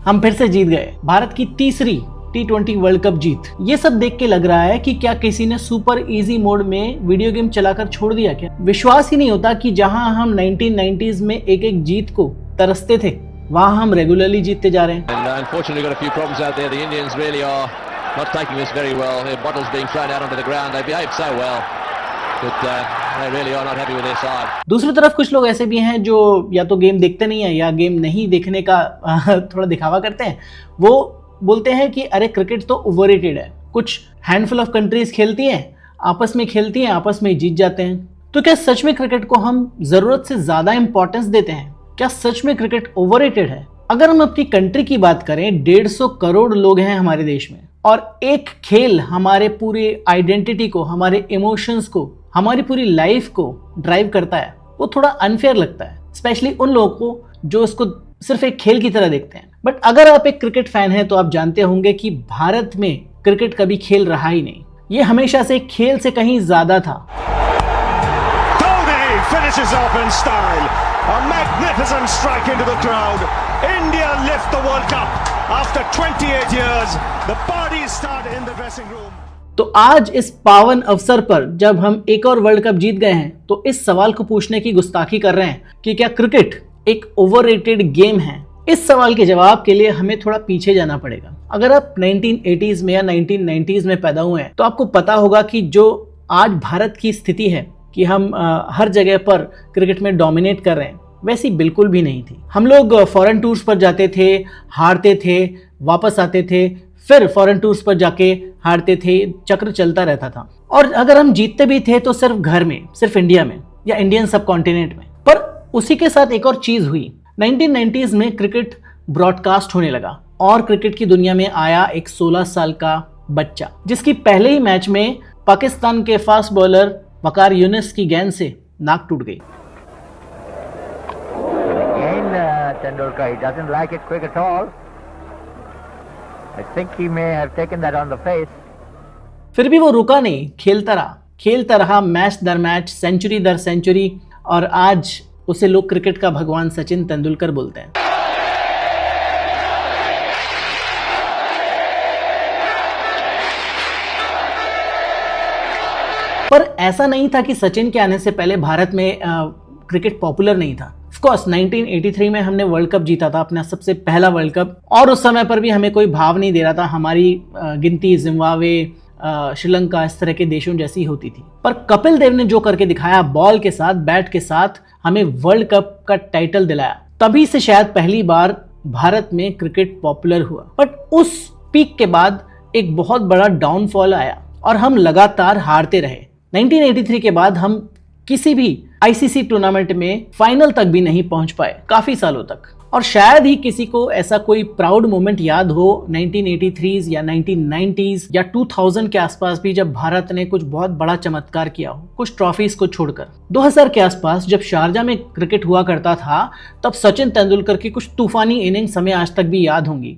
हम फिर से जीत गए, भारत की तीसरी T20 वर्ल्ड कप जीत। ये सब देख के लग रहा है कि क्या किसी ने सुपर इजी मोड में वीडियो गेम चलाकर छोड़ दिया क्या? विश्वास ही नहीं होता कि जहां हम 1990s में एक एक जीत को तरसते थे, वहां हम रेगुलरली जीतते जा रहे हैं। दूसरी तरफ कुछ लोग ऐसे भी हैं जो या तो गेम देखते नहीं है या गेम नहीं देखने का थोड़ा दिखावा करते हैं। वो बोलते हैं कि अरे क्रिकेट तो ओवररेटेड है, कुछ हैंडफुल ऑफ कंट्रीज खेलती हैं, आपस में आपस में जीत जाते हैं। तो क्या सच में क्रिकेट को हम जरूरत से ज्यादा इंपॉर्टेंस देते हैं? क्या सच में क्रिकेट ओवररेटेड है? अगर हम अपनी कंट्री की बात करें, 150 करोड़ लोग हैं हमारे देश में, और एक खेल हमारे पूरी आइडेंटिटी को, हमारे इमोशंस को, हमारी पूरी लाइफ को ड्राइव करता है, वो थोड़ा अनफेयर लगता है, स्पेशली उन लोगों को जो इसको सिर्फ एक खेल की तरह देखते हैं। बट अगर आप एक क्रिकेट फैन हैं तो आप जानते होंगे कि भारत में क्रिकेट कभी खेल रहा ही नहीं, ये हमेशा से खेल से कहीं ज्यादा था। Finishes off in style. A magnificent strike into the crowd. India lift the World Cup after 28 years. The parties start in the dressing room. तो आज इस पावन अवसर पर जब हम एक और वर्ल्ड कप जीत गए हैं, तो इस सवाल को पूछने की गुस्ताखी कर रहे हैं कि क्या क्रिकेट एक ओवररेटेड गेम है? इस सवाल के जवाब के लिए हमें थोड़ा पीछे जाना पड़ेगा। अगर आप 1980s में या 1990s में पैदा हुए हैं तो आपको पता होगा कि जो आज भारत की स्थिति है कि हम हर जगह पर क्रिकेट में डोमिनेट कर रहे हैं, वैसी बिल्कुल भी नहीं थी। हम लोग फॉरेन टूर्स पर जाते थे, हारते थे, वापस आते थे, फिर फॉरेन टूर्स पर जाके हारते थे, चक्र चलता रहता था। और अगर हम जीतते भी थे तो सिर्फ घर में, सिर्फ इंडिया में या इंडियन सब कॉन्टिनेंट में। पर उसी के साथ एक और चीज हुई, 1990s में क्रिकेट ब्रॉडकास्ट होने लगा और क्रिकेट की दुनिया में आया एक 16 साल का बच्चा, जिसकी पहले ही मैच में पाकिस्तान के फास्ट बॉलर वकार यूनिस की गेंद से नाक टूट गई। Tendulkar, he doesn't like it quick at all. I think he may have taken that on the face. फिर भी वो रुका नहीं, खेलता रहा मैच दर मैच, सेंचुरी दर सेंचुरी, और आज उसे लोग क्रिकेट का भगवान सचिन तेंदुलकर बोलते हैं। पर ऐसा नहीं था कि सचिन के आने से पहले भारत में क्रिकेट पॉपुलर नहीं था। ऑफ कोर्स 1983 में हमने वर्ल्ड कप जीता था, अपना सबसे पहला वर्ल्ड कप, और उस समय पर भी हमें कोई भाव नहीं दे रहा था। हमारी गिनती जिम्बाब्वे, श्रीलंका, इस तरह के देशों जैसी होती थी। पर कपिल देव ने जो करके दिखाया, बॉल के साथ, बैट के साथ, हमें वर्ल्ड कप का टाइटल दिलाया। तभी से शायद पहली बार भारत में क्रिकेट पॉपुलर हुआ। बट उस पीक के बाद एक बहुत बड़ा डाउनफॉल आया और हम लगातार हारते रहे। 1983 के बाद हम किसी भी आईसीसी टूर्नामेंट में फाइनल तक भी नहीं पहुंच पाए काफी सालों तक। और शायद ही किसी को ऐसा कोई प्राउड मोमेंट याद हो 1983 या 1990s या 2000 के आसपास भी, जब भारत ने कुछ बहुत बड़ा चमत्कार किया हो, कुछ ट्रॉफीज को छोड़कर। 2000 के आसपास जब शारजा में क्रिकेट हुआ करता था, तब सचिन तेंदुलकर की कुछ तूफानी इनिंग्स हमें आज तक भी याद होंगी।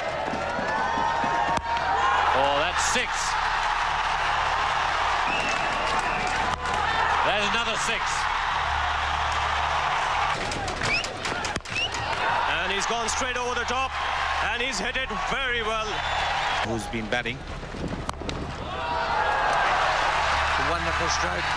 He's gone straight over the top and he's hit it very well. Who's been batting? Wonderful stroke.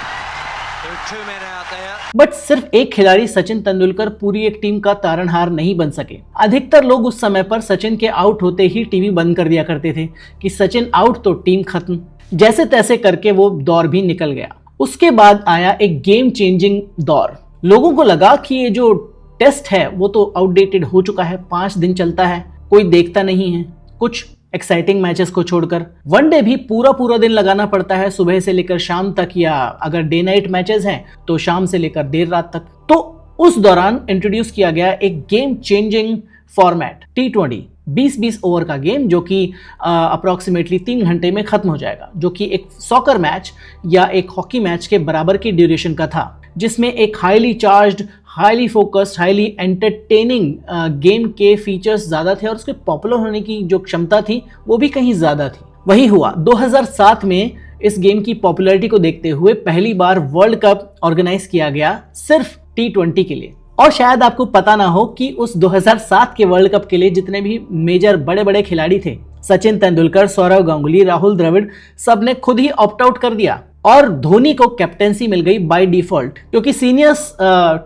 There are two men out there. But सिर्फ एक खिलाड़ी सचिन तेंदुलकर पूरी एक टीम का तारणहार नहीं बन सके। अधिकतर लोग उस समय पर सचिन के आउट होते ही टीवी बंद कर दिया करते थे कि सचिन आउट तो टीम खत्म। जैसे तैसे करके वो दौर भी निकल गया। उसके बाद आया एक गेम चेंजिंग दौर। लोगों को लगा कि ये जो टेस्ट है वो तो आउटडेटेड हो चुका है, 5 दिन चलता है, कोई देखता नहीं है, कुछ एक्साइटिंग मैचेस को छोड़कर। वनडे भी पूरा दिन लगाना पड़ता है, सुबह से लेकर शाम तक, या अगर डे नाइट मैचेस हैं तो शाम से लेकर देर रात तक। तो उस दौरान इंट्रोड्यूस किया गया एक game changing format, T20, 20-20 over का गेम, जो कि अप्रोक्सीमेटली 3 घंटे में खत्म हो जाएगा, जो कि एक सॉकर मैच या एक हॉकी मैच के बराबर की ड्यूरेशन का था, जिसमें एक highly charged, highly focused, highly entertaining game के फीचर्स ज़्यादा थे और उसके पॉपुलर होने की जो क्षमता थी वो भी कहीं ज़्यादा थी। वही हुआ 2007 में। इस गेम की पॉपुलैरिटी को देखते हुए पहली बार वर्ल्ड कप ऑर्गेनाइज किया गया सिर्फ T20 के लिए, और शायद आपको पता ना हो कि उस 2007 के वर्ल्ड कप के लिए जितने भी मेजर बड़े बड़े खिलाड़ी थे, सचिन तेंदुलकर, सौरव गांगुली, राहुल द्रविड़, सबने खुद ही ऑप्ट आउट कर दिया और धोनी को कैप्टेंसी मिल गई बाय डिफॉल्ट, क्योंकि सीनियर्स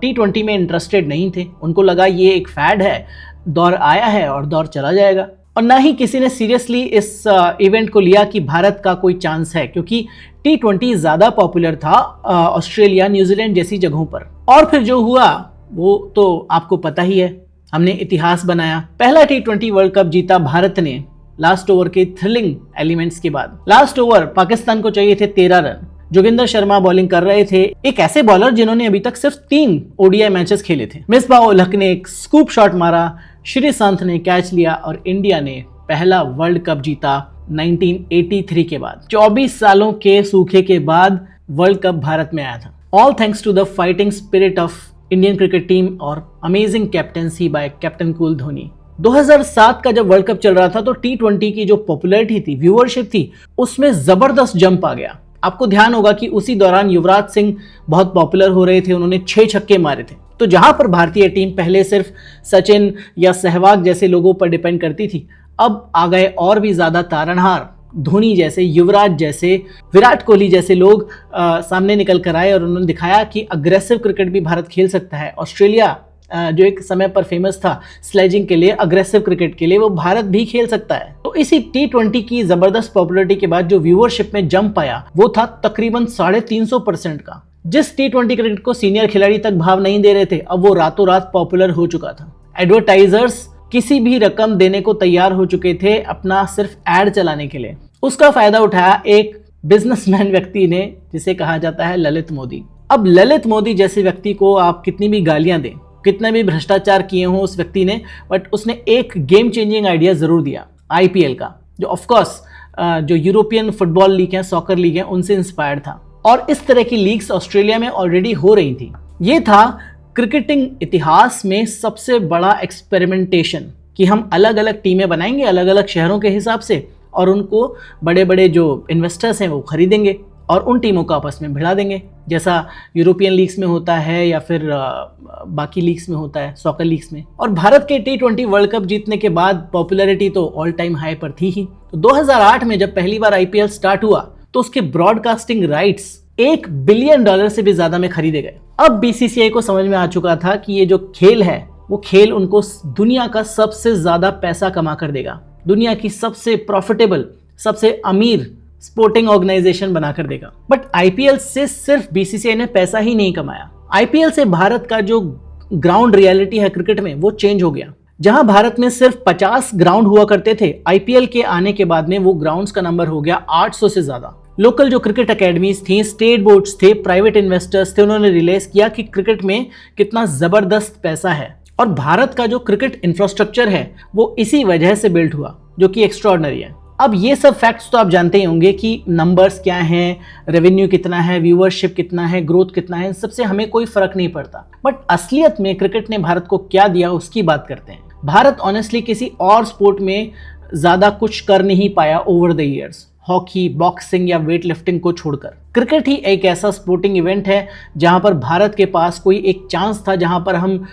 T20 में इंटरेस्टेड नहीं थे। उनको लगा ये एक फैड है, दौर आया है और दौर चला जाएगा। और ना ही किसी ने सीरियसली इस इवेंट को लिया कि भारत का कोई चांस है, क्योंकि T20 ज्यादा पॉपुलर था ऑस्ट्रेलिया, न्यूजीलैंड जैसी जगहों पर। और फिर जो हुआ वो तो आपको पता ही है, हमने इतिहास बनाया। पहला T20 वर्ल्ड कप जीता भारत ने लास्ट ओवर के थ्रिलिंग एलिमेंट्स के बाद। लास्ट ओवर पाकिस्तान को चाहिए थे 13 रन। जोगिंदर शर्मा बॉलिंग कर रहे थे, एक ऐसे बॉलर जिन्होंने अभी तक सिर्फ 3 ODI मैचेस खेले थे। मिसबाह उल हक ने एक स्कूप शॉट मारा, श्रीसंत ने कैच लिया और इंडिया ने पहला वर्ल्ड कप जीता 1983 के बाद। 24 सालों के सूखे के बाद वर्ल्ड कप भारत में आया था। All thanks to the fighting spirit of Indian cricket team और amazing captaincy by captain cool Dhoni. 2007 का जब वर्ल्ड कप चल रहा था तो T20 की जो पॉपुलैरिटी थी, व्यूअरशिप थी, उसमें जबरदस्त जंप आ गया। आपको ध्यान होगा कि उसी दौरान युवराज सिंह बहुत पॉपुलर हो रहे थे, उन्होंने 6 छक्के मारे थे। तो जहां पर भारतीय टीम पहले सिर्फ सचिन या सहवाग जैसे लोगों पर डिपेंड करती थी, अब आ गए और भी ज्यादा तारणहार, धोनी जैसे, युवराज जैसे, विराट कोहली जैसे लोग सामने निकल कर आए और उन्होंने दिखाया कि अग्रेसिव क्रिकेट भी भारत खेल सकता है। ऑस्ट्रेलिया जो एक समय पर फेमस था स्लेजिंग के लिए, अग्रेसिव क्रिकेट के लिए, वो भारत भी खेल सकता है। तो इसी T20 की जबरदस्त पॉपुलैरिटी के बाद जो व्यूअरशिप में जंप आया वो था तकरीबन 350% का। जिस T20 क्रिकेट को सीनियर खिलाड़ी तक भाव नहीं दे रहे थे, अब वो रातों रात पॉपुलर हो चुका था। एडवर्टाइजर्स किसी भी रकम देने को तैयार हो चुके थे अपना सिर्फ एड चलाने के लिए। उसका फायदा उठाया एक बिजनेसमैन व्यक्ति ने, जिसे कहा जाता है ललित मोदी। अब ललित मोदी जैसे व्यक्ति को आप कितनी भी गालियां दें, कितने भी भ्रष्टाचार किए हों उस व्यक्ति ने, बट उसने एक गेम चेंजिंग आइडिया जरूर दिया IPL का, जो ऑफकोर्स जो यूरोपियन फुटबॉल लीग है, सॉकर लीग है, उनसे इंस्पायर्ड था। और इस तरह की लीग्स ऑस्ट्रेलिया में ऑलरेडी हो रही थी। ये था क्रिकेटिंग इतिहास में सबसे बड़ा एक्सपेरिमेंटेशन कि हम अलग अलग टीमें बनाएंगे अलग अलग शहरों के हिसाब से, और उनको बड़े बड़े जो इन्वेस्टर्स हैं वो खरीदेंगे और उन टीमों को आपस में भिड़ा देंगे, जैसा यूरोपियन लीग्स में होता है या फिर बाकी लीग्स में होता है, सॉकर लीग्स में। और भारत के T20 वर्ल्ड कप जीतने के बाद पॉपुलैरिटी तो ऑल टाइम हाई पर थी ही। तो 2008 में जब पहली बार IPL स्टार्ट हुआ तो उसके ब्रॉडकास्टिंग राइट्स $1 बिलियन से भी ज्यादा में खरीदे गए। अब BCCI को समझ में आ चुका था कि ये जो खेल है वो खेल उनको दुनिया का सबसे ज्यादा पैसा कमा कर देगा, दुनिया की सबसे प्रॉफिटेबल, सबसे अमीर स्पोर्टिंग ऑर्गेनाइजेशन बनाकर देगा। बट IPL से सिर्फ BCCI ने पैसा ही नहीं कमाया, IPL से भारत का जो ग्राउंड रियलिटी है क्रिकेट में वो चेंज हो गया। जहां भारत में सिर्फ 50 ग्राउंड हुआ करते थे, IPL के आने के बाद में वो ग्राउंड्स का नंबर हो गया 800 से ज्यादा। लोकल जो क्रिकेट अकेडमीज थी, स्टेट बोर्ड्स थे, प्राइवेट इन्वेस्टर्स थे, उन्होंने रियलाइज किया कि क्रिकेट में कितना जबरदस्त पैसा है। और भारत का जो क्रिकेट इंफ्रास्ट्रक्चर है वो इसी वजह से बिल्ड हुआ, जो कि एक्स्ट्राऑर्डिनरी है। अब ये सब फैक्ट्स तो आप जानते ही होंगे कि नंबर्स क्या हैं, रेवेन्यू कितना है, व्यूअरशिप कितना है, ग्रोथ कितना है, इन सबसे हमें कोई फर्क नहीं पड़ता। बट असलियत में क्रिकेट ने भारत को क्या दिया उसकी बात करते हैं। भारत ऑनेस्टली किसी और स्पोर्ट में ज्यादा कुछ कर नहीं पाया over the years, hockey, boxing या वेट लिफ्टिंग को छोड़कर। क्रिकेट ही एक ऐसा स्पोर्टिंग इवेंट है जहां पर भारत के पास कोई एक चांस था, जहां पर हम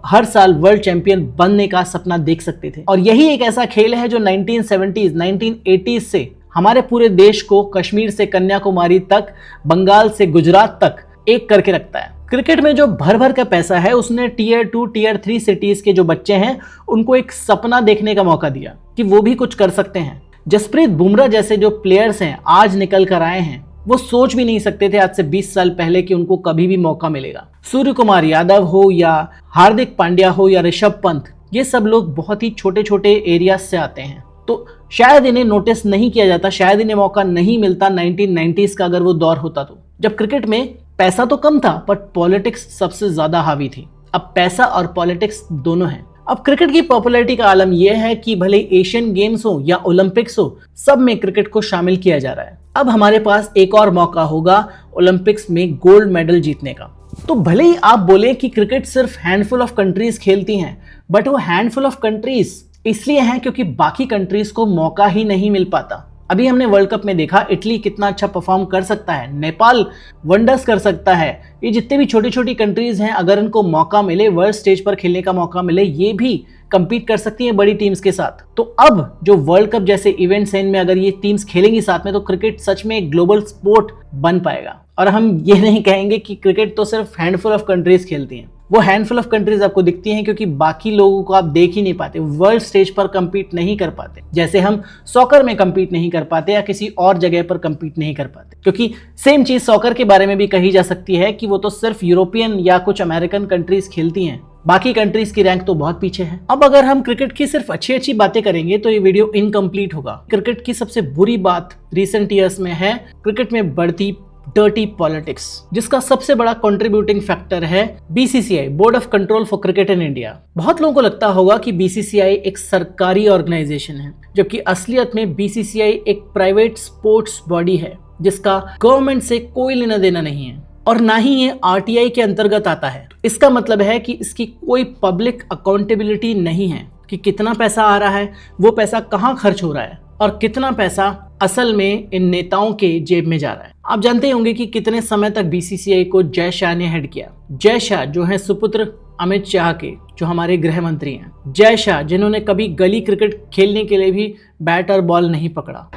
हर साल वर्ल्ड चैंपियन बनने का सपना देख सकते थे। और यही एक ऐसा खेल है जो 1970s, 1980s से हमारे पूरे देश को कश्मीर से कन्याकुमारी तक, बंगाल से गुजरात तक एक करके रखता है। क्रिकेट में जो भर भर का पैसा है उसने Tier 2, Tier 3 सिटीज के जो बच्चे हैं उनको एक सपना देखने का मौका दिया कि वो भी कुछ कर सकते हैं। जसप्रीत बुमराह जैसे जो प्लेयर्स हैं आज निकल कर आए हैं, वो सोच भी नहीं सकते थे आज से 20 साल पहले कि उनको कभी भी मौका मिलेगा। सूर्य कुमार यादव हो या हार्दिक पांड्या हो या ऋषभ पंत, ये सब लोग बहुत ही छोटे छोटे एरिया से आते हैं, तो शायद इन्हें नोटिस नहीं किया जाता, शायद इन्हें मौका नहीं मिलता 1990s का अगर वो दौर होता तो, जब क्रिकेट में पैसा तो कम था बट पॉलिटिक्स सबसे ज्यादा हावी थी। अब पैसा और पॉलिटिक्स दोनों हैं। अब क्रिकेट की पॉपुलैरिटी का आलम यह है कि भले एशियन गेम्स हो या ओलंपिक्स हो, सब में क्रिकेट को शामिल किया जा रहा है। अब हमारे पास एक और मौका होगा ओलंपिक्स में गोल्ड मेडल जीतने का। तो भले ही आप बोले कि क्रिकेट सिर्फ हैंडफुल ऑफ कंट्रीज खेलती हैं, बट वो हैंडफुल ऑफ कंट्रीज इसलिए हैं क्योंकि बाकी कंट्रीज को मौका ही नहीं मिल पाता। अभी हमने वर्ल्ड कप में देखा इटली कितना अच्छा परफॉर्म कर सकता है, नेपाल वंडर्स कर सकता है। ये जितने भी छोटी छोटी कंट्रीज हैं, अगर इनको मौका मिले, वर्ल्ड स्टेज पर खेलने का मौका मिले, ये भी कंपीट कर सकती हैं बड़ी टीम्स के साथ। तो अब जो वर्ल्ड कप जैसे इवेंट्स हैं, इनमें अगर ये टीम्स खेलेंगी साथ में, तो क्रिकेट सच में एक ग्लोबल स्पोर्ट बन पाएगा। और हम ये नहीं कहेंगे कि क्रिकेट तो सिर्फ हैंडफुल ऑफ कंट्रीज खेलती हैं। वो हैंडफुल ऑफ कंट्रीज आपको दिखती हैं क्योंकि बाकी लोगों को आप देख ही नहीं पाते, वर्ल्ड स्टेज पर कंपीट नहीं कर पाते, जैसे हम सॉकर में कंपीट नहीं कर पाते या किसी और जगह पर कंपीट नहीं कर पाते। क्योंकि सेम चीज सॉकर के बारे में भी कही जा सकती है कि वो तो सिर्फ यूरोपियन या कुछ अमेरिकन कंट्रीज खेलती हैं, बाकी कंट्रीज की रैंक तो बहुत पीछे है। अब अगर हम क्रिकेट की सिर्फ अच्छी अच्छी बातें करेंगे तो ये वीडियो इनकम्प्लीट होगा। क्रिकेट की सबसे बुरी बात रिसेंट ईयर्स में है क्रिकेट में बढ़ती डर्टी पॉलिटिक्स, जिसका सबसे बड़ा कंट्रीब्यूटिंग फैक्टर है BCCI, board of control for cricket in India. बहुत लोगों को लगता होगा कि बीसीसीआई एक सरकारी ऑर्गेनाइजेशन है, जबकि असलियत में बीसीसीआई एक प्राइवेट स्पोर्ट्स बॉडी है जिसका गवर्नमेंट से कोई लेना देना नहीं है और ना ही ये आरटीआई के अंतर्गत आता है। इसका मतलब है कि इसकी कोई पब्लिक अकाउंटेबिलिटी नहीं है कि कितना पैसा आ रहा है, वो पैसा कहाँ खर्च हो रहा है और कितना पैसा असल में इन नेताओं के जेब में जा रहा है। आप जानते होंगे कि कितने समय तक बीसीसीआई को जय शाह ने हेड किया। जय शाह जो है सुपुत्र अमित शाह के, जो हमारे गृह मंत्री हैं। जय शाह जिन्होंने कभी गली क्रिकेट खेलने के लिए भी बैट और बॉल नहीं पकड़ा।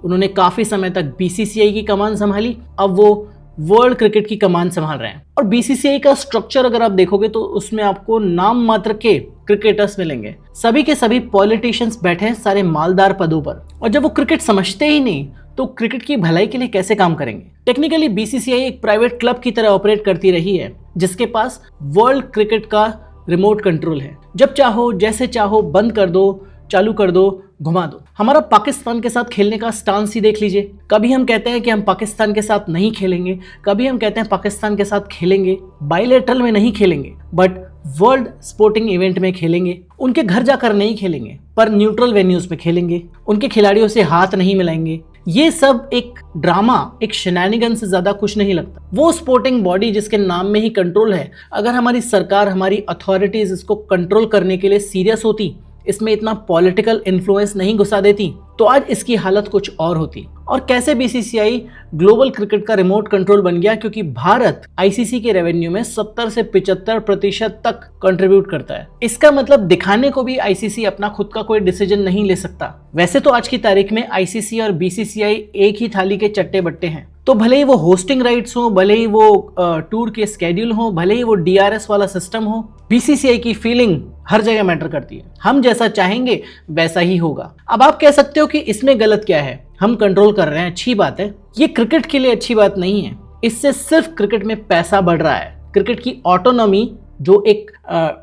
उन्होंने काफी समय तक बीसीसीआई की कमान संभाली, अब वो वर्ल्ड क्रिकेट की कमान संभाल रहे हैं। और बीसीसीआई का स्ट्रक्चर अगर आप देखोगे तो उसमें आपको नाम मात्र के क्रिकेटर्स मिलेंगे, सभी के सभी पॉलिटिशियंस बैठे हैं सारे मालदार पदों पर। और जब वो क्रिकेट समझते ही नहीं तो क्रिकेट की भलाई के लिए कैसे काम करेंगे। टेक्निकली बीसीसीआई एक प्राइवेट क्लब की तरह ऑपरेट करती रही है, जिसके पास वर्ल्ड क्रिकेट का रिमोट कंट्रोल है। जब चाहो जैसे चाहो बंद कर दो, चालू कर दो, घुमा दो। हमारा पाकिस्तान के साथ खेलने का स्टांस ही देख लीजिए। कभी हम कहते हैं कि हम पाकिस्तान के साथ नहीं खेलेंगे, कभी हम कहते हैं पाकिस्तान के साथ खेलेंगे, बायलैटरल में नहीं खेलेंगे बट वर्ल्ड स्पोर्टिंग इवेंट में खेलेंगे। उनके घर जाकर नहीं खेलेंगे पर न्यूट्रल वेन्यूज में खेलेंगे, उनके खिलाड़ियों से हाथ नहीं मिलाएंगे। ये सब एक ड्रामा, एक शेनानिगन से ज्यादा कुछ नहीं लगता। वो स्पोर्टिंग बॉडी जिसके नाम में ही कंट्रोल है, अगर हमारी सरकार, हमारी अथॉरिटीज इसको कंट्रोल करने के लिए सीरियस होती, इसमें इतना पॉलिटिकल इन्फ्लुएंस नहीं घुसा देती, तो आज इसकी हालत कुछ और होती। और कैसे बीसीसीआई ग्लोबल क्रिकेट का रिमोट कंट्रोल बन गया, क्योंकि भारत आईसीसी के रेवेन्यू में 70 से 75% तक कंट्रीब्यूट करता है। इसका मतलब दिखाने को भी आईसीसी अपना खुद का कोई डिसीजन नहीं ले सकता। वैसे तो आज की तारीख में आईसीसी और बीसीसीआई एक ही थाली के चट्टे बट्टे हैं, तो भले ही वो होस्टिंग राइट्स हो, भले ही वो टूर के स्केड्यूल हो, भले ही वो डीआरएस वाला सिस्टम हो, बीसीसीआई की फीलिंग हर जगह मैटर करती है। हम जैसा चाहेंगे वैसा ही होगा। अब आप कह सकते हो कि इसमें गलत क्या है, हम कंट्रोल कर रहे हैं, अच्छी बात है। ये क्रिकेट के लिए अच्छी बात नहीं है, इससे सिर्फ क्रिकेट में पैसा बढ़ रहा है। क्रिकेट की ऑटोनॉमी जो एक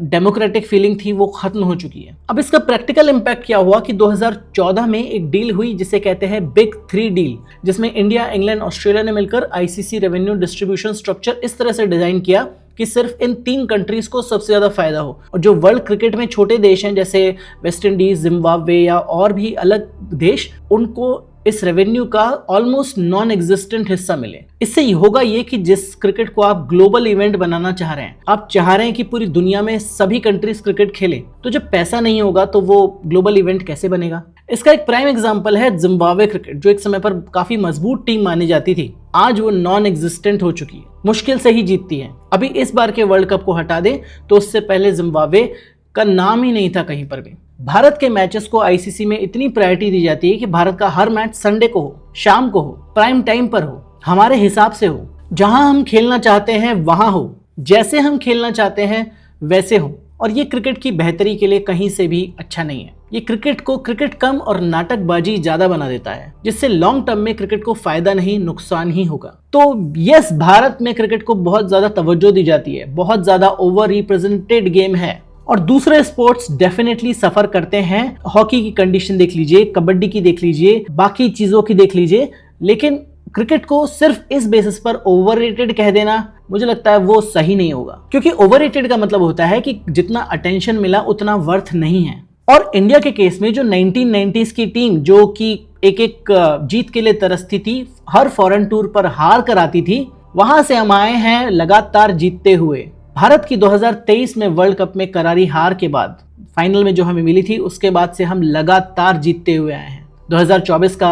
डेमोक्रेटिक फीलिंग थी वो खत्म हो चुकी है। अब इसका प्रैक्टिकल इम्पैक्ट क्या हुआ कि 2014 में एक डील हुई जिसे कहते हैं बिग 3 डील, जिसमें इंडिया, इंग्लैंड, ऑस्ट्रेलिया ने मिलकर आईसीसी रेवेन्यू डिस्ट्रीब्यूशन स्ट्रक्चर इस तरह से डिजाइन किया कि सिर्फ इन 3 कंट्रीज को सबसे ज्यादा फायदा हो। और जो वर्ल्ड क्रिकेट में छोटे देश हैं जैसे वेस्ट इंडीज, जिम्बाब्वे या और भी अलग देश, उनको इस रेवेन्यू का ऑलमोस्ट नॉन एग्जिस्टेंट हिस्सा मिले। इससे होगा ये कि जिस क्रिकेट को आप ग्लोबल इवेंट बनाना चाह रहे हैं, आप चाह रहे हैं कि पूरी दुनिया में सभी कंट्रीज क्रिकेट खेले, तो जब पैसा नहीं होगा तो वो ग्लोबल इवेंट कैसे बनेगा। इसका एक प्राइम एग्जांपल है जिम्बाब्वे क्रिकेट, जो एक समय पर काफी मजबूत टीम मानी जाती थी। आज वो नॉन एग्जिस्टेंट हो चुकी है, मुश्किल से ही जीतती है। अभी इस बार के वर्ल्ड कप को हटा दें तो उससे पहले जिम्बाब्वे का नाम ही नहीं था कहीं पर भी। भारत के मैचेस को आईसीसी में इतनी प्रायोरिटी दी जाती है कि भारत का हर मैच संडे को हो, शाम को हो, प्राइम टाइम पर हो, हमारे हिसाब से हो, जहां हम खेलना चाहते हैं वहां हो, जैसे हम खेलना चाहते हैं वैसे हो। और ये क्रिकेट की बेहतरी के लिए कहीं से भी अच्छा नहीं है। ये क्रिकेट को क्रिकेट कम और नाटकबाजी ज्यादा बना देता है, जिससे लॉन्ग टर्म में क्रिकेट को फायदा नहीं नुकसान ही होगा। तो यस, भारत में क्रिकेट को बहुत ज्यादा तवज्जो दी जाती है, बहुत ज्यादा ओवर रिप्रेजेंटेड गेम है और दूसरे स्पोर्ट्स डेफिनेटली सफर करते हैं। हॉकी की कंडीशन देख लीजिए, कबड्डी की देख लीजिए, बाकी चीजों की देख लीजिए, लेकिन क्रिकेट को सिर्फ इस बेसिस पर ओवररेटेड कह देना मुझे लगता है वो सही नहीं होगा, क्योंकि ओवररेटेड का मतलब होता है कि जितना अटेंशन मिला उतना वर्थ नहीं है। और इंडिया के केस में जो 1990s की टीम जो कि एक जीत के लिए तरसती थी, हर फॉरेन टूर पर हार कर आती थी, वहां से हम आए हैं लगातार जीतते हुए। भारत की 2023 में वर्ल्ड कप में करारी हार के बाद फाइनल में जो हमें मिली थी, उसके बाद से हम लगातार जीतते हुए आए हैं। 2024 का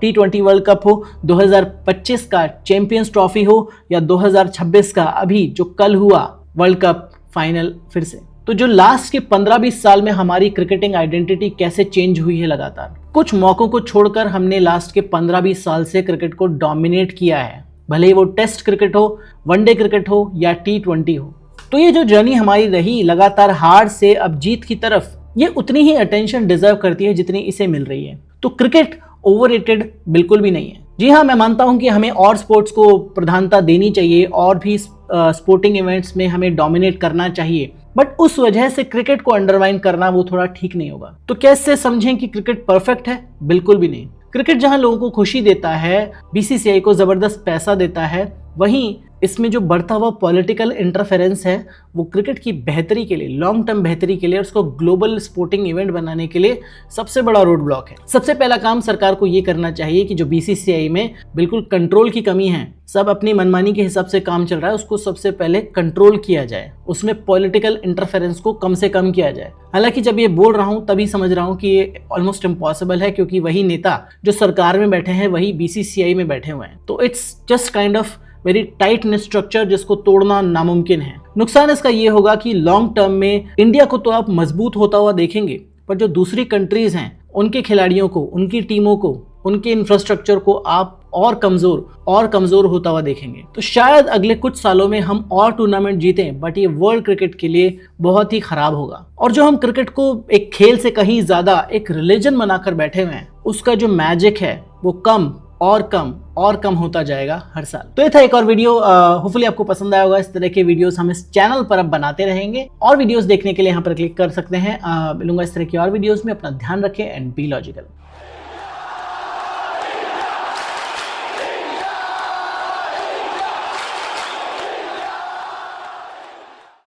T20 वर्ल्ड कप हो, 2025 का चैंपियंस ट्रॉफी हो या 2026 का अभी जो कल हुआ वर्ल्ड कप फाइनल फिर से। तो जो लास्ट के 15-20 साल में हमारी क्रिकेटिंग आइडेंटिटी कैसे चेंज हुई है लगातार, कुछ मौकों को छोड़कर हमने लास्ट के 15-20 साल से क्रिकेट को डोमिनेट किया है, भले ही वो टेस्ट क्रिकेट हो, वनडे क्रिकेट हो या T20 हो। तो ये जो जर्नी हमारी रही लगातार हार से अब जीत की तरफ, ये उतनी ही अटेंशन डिजर्व करती है जितनी इसे मिल रही है। तो क्रिकेट ओवररेटेड बिल्कुल भी नहीं है। जी हाँ, मैं मानता हूं कि हमें और स्पोर्ट्स को प्रधानता देनी चाहिए और भी स्पोर्टिंग इवेंट्स में हमें डोमिनेट करना चाहिए, बट उस वजह से क्रिकेट को अंडरमाइन करना वो थोड़ा ठीक नहीं होगा। तो कैसे समझें कि क्रिकेट परफेक्ट है? बिल्कुल भी नहीं। क्रिकेट जहां लोगों को खुशी देता है, बीसीसीआई को जबरदस्त पैसा देता है, वहीं इसमें जो बढ़ता हुआ पॉलिटिकल इंटरफेरेंस है वो क्रिकेट की बेहतरी के लिए, लॉन्ग टर्म बेहतरी के लिए, उसको ग्लोबल स्पोर्टिंग इवेंट बनाने के लिए सबसे बड़ा रोड ब्लॉक है। सबसे पहला काम सरकार को ये करना चाहिए कि जो बीसीसीआई में बिल्कुल कंट्रोल की कमी है, सब अपनी मनमानी के हिसाब से काम चल रहा है, उसको सबसे पहले कंट्रोल किया जाए, उसमें पॉलिटिकल इंटरफेरेंस को कम से कम किया जाए। हालांकि जब ये बोल रहा हूं तभी समझ रहा हूं कि ये ऑलमोस्ट इम्पॉसिबल है, क्योंकि वही नेता जो सरकार में बैठे हैं वही बीसीसीआई में बैठे हुए हैं। तो it's just kind of very tight structure जिसको तोड़ना नामुमकिन है। नुकसान इसका ये होगा कि लॉन्ग टर्म में इंडिया को तो आप मजबूत होता हुआ देखेंगे, पर जो दूसरी कंट्रीज हैं उनके खिलाड़ियों को, उनकी टीमों को, उनके इंफ्रास्ट्रक्चर को आप और कमजोर होता हुआ देखेंगे। तो शायद अगले कुछ सालों में हम और टूर्नामेंट जीतें, बट ये वर्ल्ड क्रिकेट के लिए बहुत ही खराब होगा। और जो हम क्रिकेट को एक खेल से कहीं ज्यादा एक रिलीजन बनाकर बैठे हुए हैं, उसका जो मैजिक है वो कम होता जाएगा हर साल। तो ये था एक और वीडियो, होपफुली आपको पसंद आया होगा। इस तरह के वीडियोस हम इस चैनल पर अब बनाते रहेंगे और वीडियोस देखने के लिए यहाँ पर क्लिक कर सकते हैं। मिलूंगा इस तरह की और वीडियोस में। अपना ध्यान रखें एंड बी लॉजिकल।